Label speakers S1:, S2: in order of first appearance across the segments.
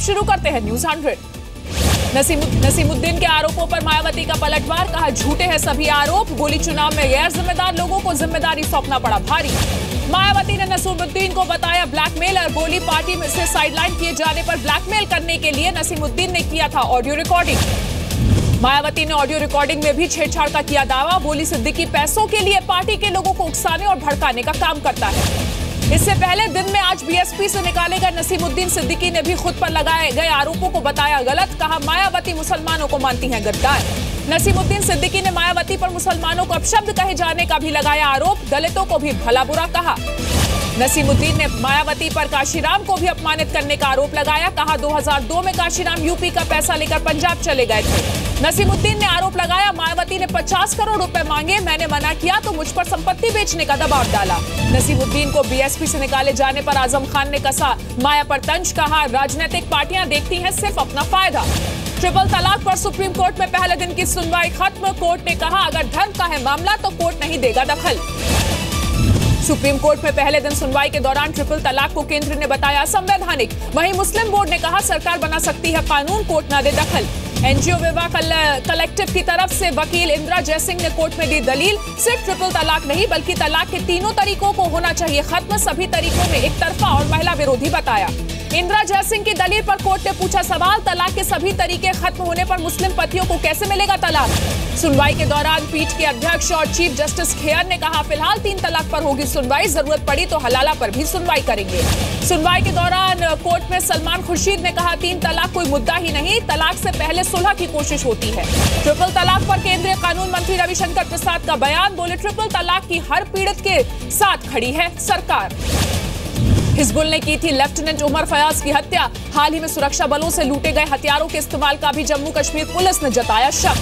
S1: शुरू करते हैं न्यूज 100। नसीमुद्दीन के आरोपों पर मायावती का पलटवार, कहा झूठे हैं सभी आरोप, बोली चुनाव में गैर जिम्मेदार लोगों को जिम्मेदारी सौंपना पड़ा भारी। मायावती ने नसीमुद्दीन को बताया ब्लैकमेलर, बोली पार्टी में से साइडलाइन किए जाने पर ब्लैकमेल करने के लिए नसीमुद्दीन ने किया था ऑडियो रिकॉर्डिंग। मायावती ने ऑडियो रिकॉर्डिंग में भी छेड़छाड़ का किया दावा, बोली सिद्दीकी पैसों के लिए पार्टी के लोगों को उकसाने और भड़काने का काम करता है। इससे पहले दिन में आज बीएसपी से निकाले गए नसीमुद्दीन सिद्दीकी ने भी खुद पर लगाए गए आरोपों को बताया गलत, कहा मायावती मुसलमानों को मानती हैं गद्दार। नसीमुद्दीन सिद्दीकी ने मायावती पर मुसलमानों को अपशब्द कहे जाने का भी लगाया आरोप, दलितों को भी भला बुरा कहा। नसीमुद्दीन ने मायावती पर काशीराम को भी अपमानित करने का आरोप लगाया, कहा 2002 में काशीराम यूपी का पैसा लेकर पंजाब चले गए थे। नसीमुद्दीन ने आरोप लगाया मायावती ने 50 करोड़ रुपए मांगे, मैंने मना किया तो मुझ पर संपत्ति बेचने का दबाव डाला। नसीमुद्दीन को बीएसपी से निकाले जाने पर आजम खान ने कसा माया पर तंज, कहा राजनीतिक पार्टियां देखती हैं सिर्फ अपना फायदा। ट्रिपल तलाक पर सुप्रीम कोर्ट में पहले दिन की सुनवाई खत्म, कोर्ट ने कहा अगर धर्म का है मामला तो कोर्ट नहीं देगा दखल। सुप्रीम कोर्ट में पहले दिन सुनवाई के दौरान ट्रिपल तलाक को केंद्र ने बताया संवैधानिक, वहीं मुस्लिम बोर्ड ने कहा सरकार बना सकती है कानून, कोर्ट न दे दखल। एनजीओ विवाह कलेक्टिव की तरफ से वकील इंदिरा जयसिंह ने कोर्ट में दी दलील, सिर्फ ट्रिपल तलाक नहीं बल्कि तलाक के तीनों तरीकों को होना चाहिए खत्म, सभी तरीकों में एक तरफा और महिला विरोधी बताया। इंदिरा जयसिंह की दलील पर कोर्ट ने पूछा सवाल, तलाक के सभी तरीके खत्म होने पर मुस्लिम पतियों को कैसे मिलेगा तलाक। सुनवाई के दौरान पीठ के अध्यक्ष और चीफ जस्टिस खेयर ने कहा फिलहाल 3 तलाक पर होगी सुनवाई, जरूरत पड़ी तो हलाला पर भी सुनवाई करेंगे। सुनवाई के दौरान कोर्ट में सलमान खुर्शीद ने कहा 3 तलाक कोई मुद्दा ही नहीं, तलाक से पहले सुलह की कोशिश होती है। ट्रिपल तलाक पर केंद्रीय कानून मंत्री रविशंकर प्रसाद का बयान, बोले ट्रिपल तलाक की हर पीड़ित के साथ खड़ी है सरकार। हिजबुल ने की थी लेफ्टिनेंट उमर फयाज की हत्या, हाल ही में सुरक्षा बलों से लूटे गए हथियारों के इस्तेमाल का भी जम्मू कश्मीर पुलिस ने जताया शक।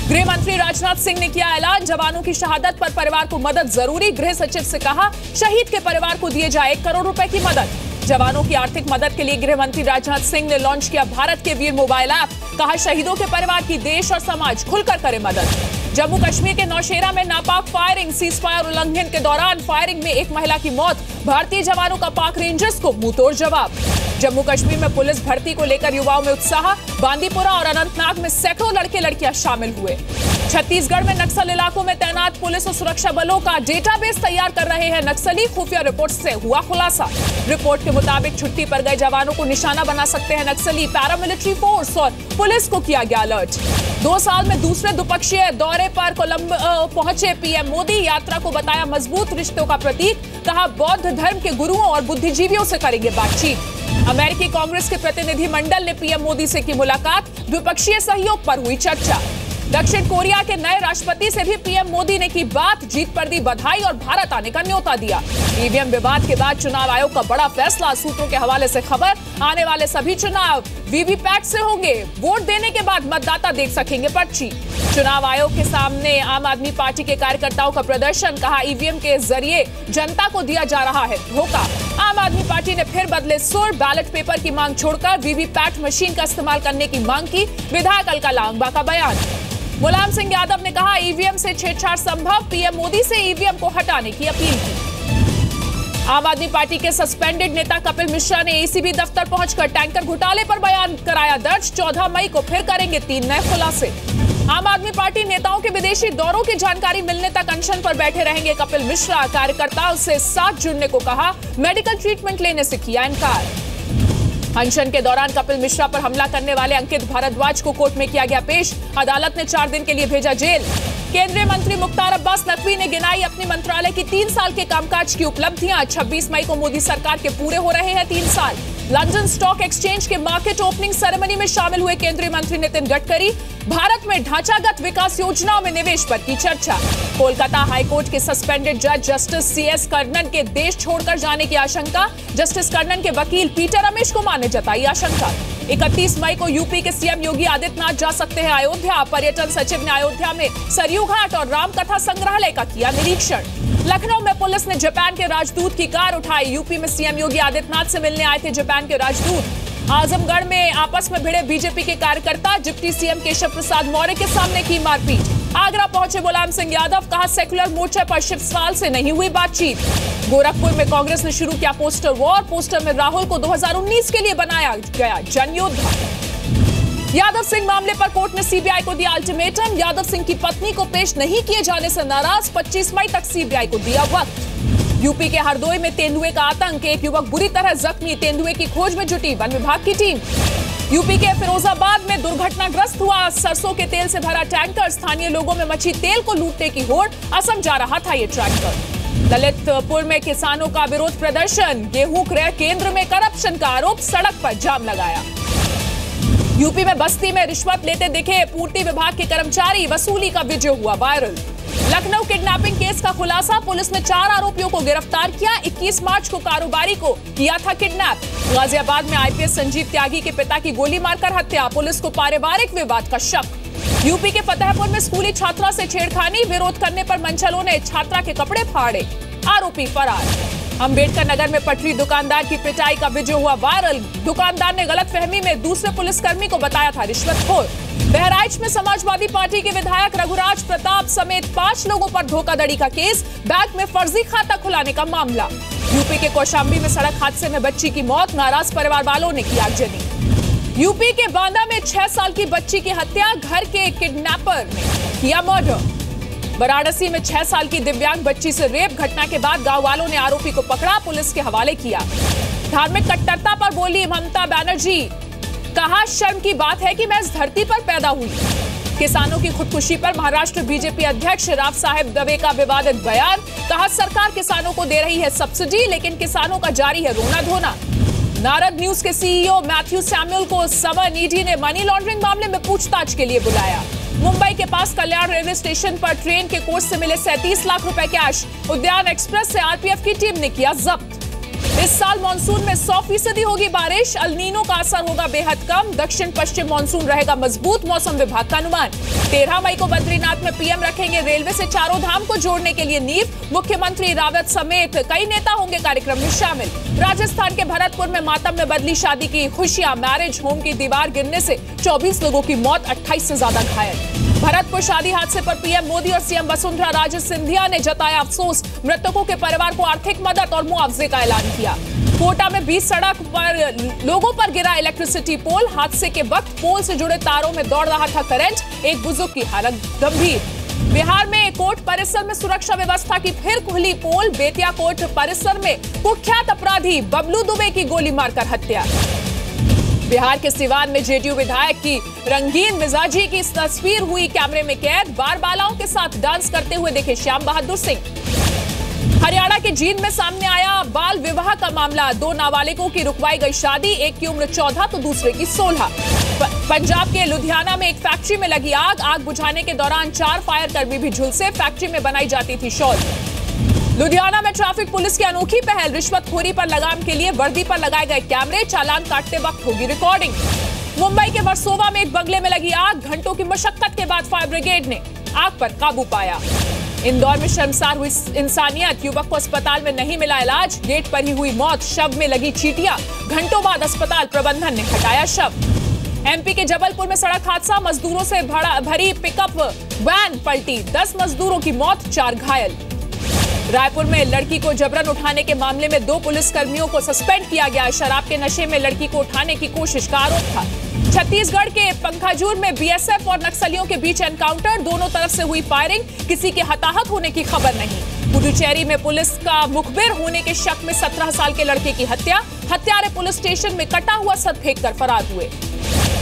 S1: गृह मंत्री राजनाथ सिंह ने किया ऐलान, जवानों की शहादत पर परिवार को मदद जरूरी, गृह सचिव से कहा शहीद के परिवार को दिए जाए 1 करोड़ रुपए की मदद। जवानों की आर्थिक मदद के लिए गृह मंत्री राजनाथ सिंह ने लॉन्च किया भारत के वीर मोबाइल ऐप, कहा शहीदों के परिवार की देश और समाज खुलकर करे मदद। जम्मू कश्मीर के नौशेरा में नापाक फायरिंग, सीज फायर उल्लंघन के दौरान फायरिंग में एक महिला की मौत, भारतीय जवानों का पाक रेंजर्स को मुंहतोड़ जवाब। जम्मू कश्मीर में पुलिस भर्ती को लेकर युवाओं में उत्साह, बांदीपुरा और अनंतनाग में सैकड़ों लड़के लड़कियां शामिल हुए। छत्तीसगढ़ में नक्सल इलाकों में तैनात पुलिस और सुरक्षा बलों का डेटाबेस तैयार कर रहे हैं नक्सली, खुफिया रिपोर्ट से हुआ खुलासा। रिपोर्ट के मुताबिक छुट्टी पर गए जवानों को निशाना बना सकते हैं नक्सली, पैरामिलिट्री फोर्स और पुलिस को किया गया अलर्ट। 2 साल में दूसरे द्विपक्षीय दौरे पर कोलंबो पहुंचे पीएम मोदी, यात्रा को बताया मजबूत रिश्तों का प्रतीक, कहा बौद्ध धर्म के गुरुओं और बुद्धिजीवियों से करेंगे बातचीत। अमेरिकी कांग्रेस के प्रतिनिधि मंडल ने पीएम मोदी से की मुलाकात, द्विपक्षीय सहयोग पर हुई चर्चा। दक्षिण कोरिया के नए राष्ट्रपति से भी पीएम मोदी ने की बात, जीत पर दी बधाई और भारत आने का न्योता दिया। ईवीएम विवाद के बाद चुनाव आयोग का बड़ा फैसला, सूत्रों के हवाले से खबर, आने वाले सभी चुनाव वीवीपैट से होंगे, वोट देने के बाद मतदाता देख सकेंगे पर्ची। चुनाव आयोग के सामने आम आदमी पार्टी के कार्यकर्ताओं का प्रदर्शन, कहा ईवीएम के जरिए जनता को दिया जा रहा है धोखा। आम आदमी पार्टी ने फिर बदले सुर, बैलेट पेपर की मांग छोड़कर वीवीपैट मशीन का इस्तेमाल करने की मांग की, विधायक अलका लांबा का बयान। मुलायम सिंह यादव ने कहा ईवीएम से छेड़छाड़ संभव, पीएम मोदी से ईवीएम को हटाने की अपील की। आम आदमी पार्टी के सस्पेंडेड नेता कपिल मिश्रा ने एसीबी दफ्तर पहुंचकर टैंकर घोटाले पर बयान कराया दर्ज, 14 मई को फिर करेंगे 3 नए खुलासे। आम आदमी पार्टी नेताओं के विदेशी दौरों की जानकारी मिलने तक अनशन पर बैठे रहेंगे कपिल मिश्रा, कार्यकर्ताओं से साथ जुड़ने को कहा, मेडिकल ट्रीटमेंट लेने से किया इनकार। अनशन के दौरान कपिल मिश्रा पर हमला करने वाले अंकित भारद्वाज को कोर्ट में किया गया पेश, अदालत ने 4 दिन के लिए भेजा जेल। केंद्रीय मंत्री मुख्तार अब्बास नकवी ने गिनाई अपने मंत्रालय की 3 साल के कामकाज की उपलब्धियां, 26 मई को मोदी सरकार के पूरे हो रहे हैं 3 साल। लंदन स्टॉक एक्सचेंज के मार्केट ओपनिंग सेरेमनी में शामिल हुए केंद्रीय मंत्री नितिन गडकरी, भारत में ढांचागत विकास योजनाओं में निवेश पर की चर्चा। कोलकाता हाईकोर्ट के सस्पेंडेड जज जस्टिस सीएस कर्णन के देश छोड़कर जाने की आशंका, जस्टिस कर्णन के वकील पीटर रमेश कुमार ने जताई आशंका। 31 मई को यूपी के सीएम योगी आदित्यनाथ जा सकते हैं अयोध्या, पर्यटन सचिव ने अयोध्या में सरयू घाट और रामकथा संग्रहालय का किया निरीक्षण। लखनऊ में पुलिस ने जापान के राजदूत की कार उठाई, यूपी में सीएम योगी आदित्यनाथ से मिलने आए थे जापान के राजदूत। आजमगढ़ में आपस में भिड़े बीजेपी के कार्यकर्ता, डिप्टी सीएम केशव प्रसाद मौर्य के सामने की मारपीट। आगरा पहुंचे मुलायम सिंह यादव, कहा सेक्युलर मोर्चे पर शिव सवाल से नहीं हुई बातचीत। गोरखपुर में कांग्रेस ने शुरू किया पोस्टर वॉर, पोस्टर में राहुल को 2019 के लिए बनाया गया जनयोद्धा। यादव सिंह मामले पर कोर्ट ने सीबीआई को दिया अल्टीमेटम, यादव सिंह की पत्नी को पेश नहीं किए जाने से नाराज, 25 मई तक सीबीआई को दिया वक्त। यूपी के हरदोई में तेंदुए का आतंक, एक युवक बुरी तरह जख्मी, तेंदुए की खोज में जुटी वन विभाग की टीम। यूपी के फिरोजाबाद में दुर्घटनाग्रस्त हुआ सरसों के तेल से भरा टैंकर, स्थानीय लोगों में मची तेल को लूटने की होड़, असम जा रहा था ये ट्रैक्टर। ललितपुर में किसानों का विरोध प्रदर्शन, गेहूं क्रय केंद्र में करप्शन का आरोप, सड़क पर जाम लगाया। यूपी में बस्ती में रिश्वत लेते दिखे पूर्ति विभाग के कर्मचारी, वसूली का वीडियो हुआ वायरल। लखनऊ किडनैपिंग केस का खुलासा, पुलिस ने 4 आरोपियों को गिरफ्तार किया, 21 मार्च को कारोबारी को किया था किडनैप। गाजियाबाद में आईपीएस संजीव त्यागी के पिता की गोली मारकर हत्या, पुलिस को पारिवारिक विवाद का शक। यूपी के फतेहपुर में स्कूली छात्रा से छेड़खानी, विरोध करने पर मनचलों ने छात्रा के कपड़े फाड़े, आरोपी फरार। अंबेडकर नगर में पटरी दुकानदार की पिटाई का वीडियो हुआ वायरल, दुकानदार ने गलतफहमी में दूसरे पुलिसकर्मी को बताया था रिश्वतखोर। बहराइच में समाजवादी पार्टी के विधायक रघुराज प्रताप समेत 5 लोगों पर धोखाधड़ी का केस, बैंक में फर्जी खाता खुलाने का मामला। यूपी के कौशाम्बी में सड़क हादसे में बच्ची की मौत, नाराज परिवार वालों ने की आगजनी। यूपी के बांदा में 6 साल की बच्ची की हत्या, घर के किडनैपर ने किया मर्डर। वाराणसी में 6 साल की दिव्यांग बच्ची से रेप, घटना के बाद गांव वालों ने आरोपी को पकड़ा, पुलिस के हवाले किया। धार्मिक कट्टरता पर बोली ममता बनर्जी, कहा शर्म की बात है कि मैं इस धरती पर पैदा हुई। किसानों की खुदकुशी पर महाराष्ट्र बीजेपी अध्यक्ष राव साहेब दवे का विवादित बयान, कहा सरकार किसानों को दे रही है सब्सिडी, लेकिन किसानों का जारी है रोना धोना। नारद न्यूज के सीईओ मैथ्यू सैमुअल को समन ईडी ने मनी लॉन्ड्रिंग मामले में पूछताछ के लिए बुलाया। मुंबई के पास कल्याण रेलवे स्टेशन पर ट्रेन के कोच से मिले 37 लाख रुपए कैश, उद्यान एक्सप्रेस से आरपीएफ की टीम ने किया जब्त। इस साल मानसून में 100% होगी बारिश, अल-नीनो का असर होगा बेहद कम, दक्षिण पश्चिम मानसून रहेगा मजबूत, मौसम विभाग का अनुमान। 13 मई को बद्रीनाथ में पीएम रखेंगे रेलवे से चारों धाम को जोड़ने के लिए नींव, मुख्यमंत्री रावत समेत कई नेता होंगे कार्यक्रम में शामिल। राजस्थान के भरतपुर में मातम में बदली शादी की खुशियां, मैरिज होम की दीवार गिरने से 24 लोगों की मौत, 28 से ज्यादा घायल। भरतपुर शादी हादसे पर पीएम मोदी और सीएम वसुंधरा राजे सिंधिया ने जताया अफसोस, मृतकों के परिवार को आर्थिक मदद और मुआवजे का ऐलान किया। कोटा में 20 सड़क पर लोगों पर गिरा इलेक्ट्रिसिटी पोल, हादसे के वक्त पोल से जुड़े तारों में दौड़ रहा था करंट, एक बुजुर्ग की हालत गंभीर। बिहार में कोर्ट परिसर में सुरक्षा व्यवस्था की फिर खुली पोल, बेतिया कोर्ट परिसर में कुख्यात अपराधी बबलू दुबे की गोली मारकर हत्या। बिहार के सिवान में जेडीयू विधायक की रंगीन मिजाजी की तस्वीर हुई कैमरे में कैद, बारबालाओं के साथ डांस करते हुए दिखे श्याम बहादुर सिंह। हरियाणा के जींद में सामने आया बाल विवाह का मामला, 2 नाबालिगों की रुकवाई गई शादी, एक की उम्र 14 तो दूसरे की 16। पंजाब के लुधियाना में एक फैक्ट्री में लगी आग बुझाने के दौरान 4 फायर कर्मी भी झुलसे, फैक्ट्री में बनाई जाती थी शॉल। लुधियाना में ट्रैफिक पुलिस की अनोखी पहल, रिश्वतखोरी पर लगाम के लिए वर्दी पर लगाए गए कैमरे, चालान काटते वक्त होगी रिकॉर्डिंग। मुंबई के वर्सोवा में एक बंगले में लगी आग, घंटों की मशक्कत के बाद फायर ब्रिगेड ने आग पर काबू पाया। इंदौर में शर्मसार हुई इंसानियत, युवक को अस्पताल में नहीं मिला इलाज, गेट पर ही हुई मौत, शव में लगी चींटियां, घंटों बाद अस्पताल प्रबंधन ने हटाया शव। एमपी के जबलपुर में सड़क हादसा, मजदूरों से भरी पिकअप वैन पलटी, 10 मजदूरों की मौत, 4 घायल। रायपुर में लड़की को जबरन उठाने के मामले में 2 पुलिसकर्मियों को सस्पेंड किया गया, शराब के नशे में लड़की को उठाने की कोशिश का आरोप था। छत्तीसगढ़ के पंखाजूर में बीएसएफ और नक्सलियों के बीच एनकाउंटर, दोनों तरफ से हुई फायरिंग, किसी के हताहत होने की खबर नहीं। पुडुचेरी में पुलिस का मुखबिर होने के शक में 17 साल के लड़के की हत्या, हत्यारे पुलिस स्टेशन में कटा हुआ सर फेंक कर फरार हुए।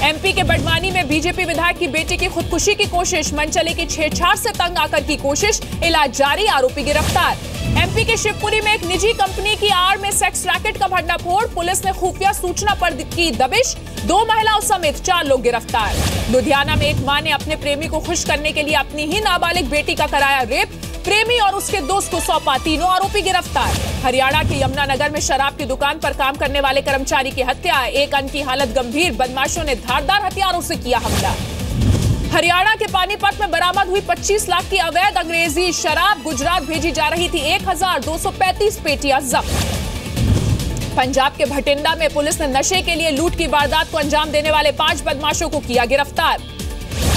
S1: एमपी के बड़वानी में बीजेपी विधायक की बेटी की खुदकुशी की कोशिश, मनचले की छेड़छाड़ से तंग आकर की कोशिश, इलाज जारी, आरोपी गिरफ्तार। एमपी के शिवपुरी में एक निजी कंपनी की आड़ में सेक्स रैकेट का भंडाफोड़, पुलिस ने खुफिया सूचना पर की दबिश, 2 महिलाओं समेत 4 लोग गिरफ्तार। लुधियाना में एक मां ने अपने प्रेमी को खुश करने के लिए अपनी ही नाबालिग बेटी का कराया रेप, प्रेमी और उसके दोस्त को सौंपा, तीनों आरोपी गिरफ्तार। हरियाणा के यमुनानगर में शराब की दुकान पर काम करने वाले कर्मचारी की हत्या, एक अन्य की हालत गंभीर, बदमाशों ने धारदार हथियारों से किया हमला। हरियाणा के पानीपत में बरामद हुई 25 लाख की अवैध अंग्रेजी शराब, गुजरात भेजी जा रही थी, 1235 पेटियां जब्त। पंजाब के भटिंडा में पुलिस ने नशे के लिए लूट की वारदात को अंजाम देने वाले 5 बदमाशों को किया गिरफ्तार।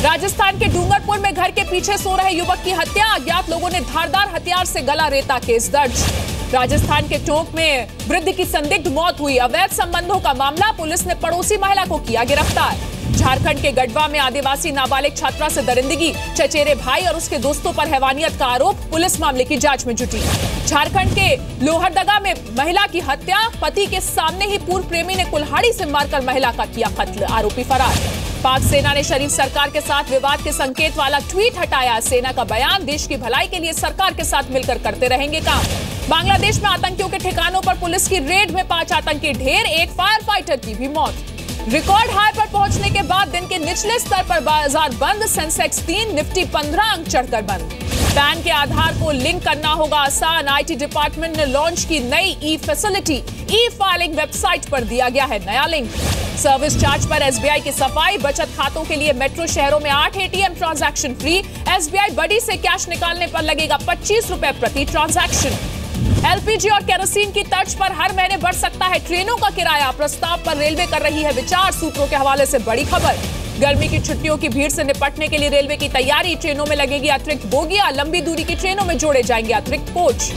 S1: राजस्थान के डूंगरपुर में घर के पीछे सो रहे युवक की हत्या, अज्ञात लोगों ने धारदार हथियार से गला रेता, केस दर्ज। राजस्थान के टोंक में वृद्ध की संदिग्ध मौत हुई, अवैध संबंधों का मामला, पुलिस ने पड़ोसी महिला को किया गिरफ्तार। झारखंड के गढ़वा में आदिवासी नाबालिग छात्रा से दरिंदगी, चचेरे भाई और उसके दोस्तों पर हैवानियत का आरोप, पुलिस मामले की जांच में जुटी। झारखंड के लोहरदगा में महिला की हत्या, पति के सामने ही पूर्व प्रेमी ने कुल्हाड़ी से मारकर महिला का किया कत्ल, आरोपी फरार। पाक सेना ने शरीफ सरकार के साथ विवाद के संकेत वाला ट्वीट हटाया, सेना का बयान, देश की भलाई के लिए सरकार के साथ मिलकर करते रहेंगे काम। बांग्लादेश में आतंकियों के ठिकानों पर पुलिस की रेड में 5 आतंकी ढेर, एक फायर फाइटर की भी मौत। रिकॉर्ड हाई पर पहुंचने के बाद दिन के निचले स्तर पर बाजार बंद, सेंसेक्स 3, निफ्टी 15 अंक चढ़कर बंद। पैन के आधार को लिंक करना होगा आसान, आईटी डिपार्टमेंट ने लॉन्च की नई ई फैसिलिटी, ई फाइलिंग वेबसाइट पर दिया गया है नया लिंक। सर्विस चार्ज पर एसबीआई की सफाई, बचत खातों के लिए मेट्रो शहरों में 8 एटीएम ट्रांजैक्शन फ्री, एसबीआई बडी से कैश निकालने पर लगेगा 25 रुपए प्रति ट्रांजैक्शन। एलपीजी और केरोसिन की तर्ज पर हर महीने बढ़ सकता है ट्रेनों का किराया, प्रस्ताव पर रेलवे कर रही है विचार, सूत्रों के हवाले से बड़ी खबर। गर्मी की छुट्टियों की भीड़ से निपटने के लिए रेलवे की तैयारी, ट्रेनों में लगेगी अतिरिक्त बोगियां, लंबी दूरी की ट्रेनों में जोड़े जाएंगे अतिरिक्त कोच।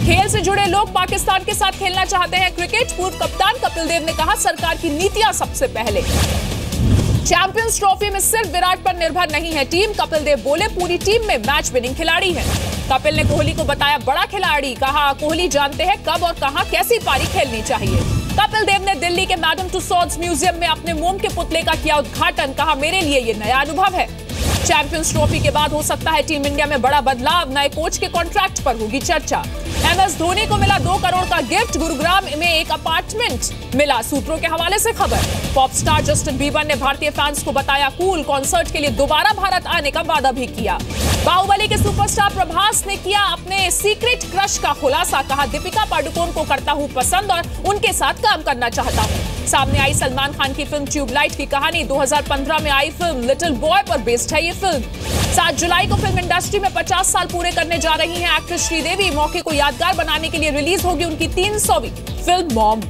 S1: खेल से जुड़े लोग पाकिस्तान के साथ खेलना चाहते हैं क्रिकेट, पूर्व कप्तान कपिल देव ने कहा सरकार की नीतियां सबसे पहले। चैंपियंस ट्रॉफी में सिर्फ विराट पर निर्भर नहीं है टीम, कपिल देव बोले पूरी टीम में मैच विनिंग खिलाड़ी है। कपिल ने कोहली को बताया बड़ा खिलाड़ी, कहा कोहली जानते हैं कब और कहां कैसी पारी खेलनी चाहिए। कपिल देव ने दिल्ली के मैडम तुसाड्स म्यूजियम में अपने मोम के पुतले का किया उद्घाटन, कहा मेरे लिए ये नया अनुभव है। चैंपियंस ट्रॉफी के बाद हो सकता है टीम इंडिया में बड़ा बदलाव, नए कोच के कॉन्ट्रैक्ट पर होगी चर्चा। एमएस धोनी को मिला 2 करोड़ का गिफ्ट, गुरुग्राम में एक अपार्टमेंट मिला, सूत्रों के हवाले से खबर। पॉप स्टार जस्टिन बीबर ने भारतीय फैंस को बताया कूल, कॉन्सर्ट के लिए दोबारा भारत आने का वादा भी किया। बाहुबली के सुपरस्टार प्रभास ने किया अपने सीक्रेट क्रश का खुलासा, कहा दीपिका पादुकोण को करता हूं पसंद और उनके साथ काम करना चाहता हूं। सामने आई सलमान खान की फिल्म ट्यूबलाइट की कहानी, 2015 में आई फिल्म लिटिल बॉय पर बेस्ड है ये फिल्म। 7 जुलाई को फिल्म इंडस्ट्री में 50 साल पूरे करने जा रही हैं एक्ट्रेस श्रीदेवी, मौके को यादगार बनाने के लिए रिलीज होगी उनकी 300वीं फिल्म मॉम।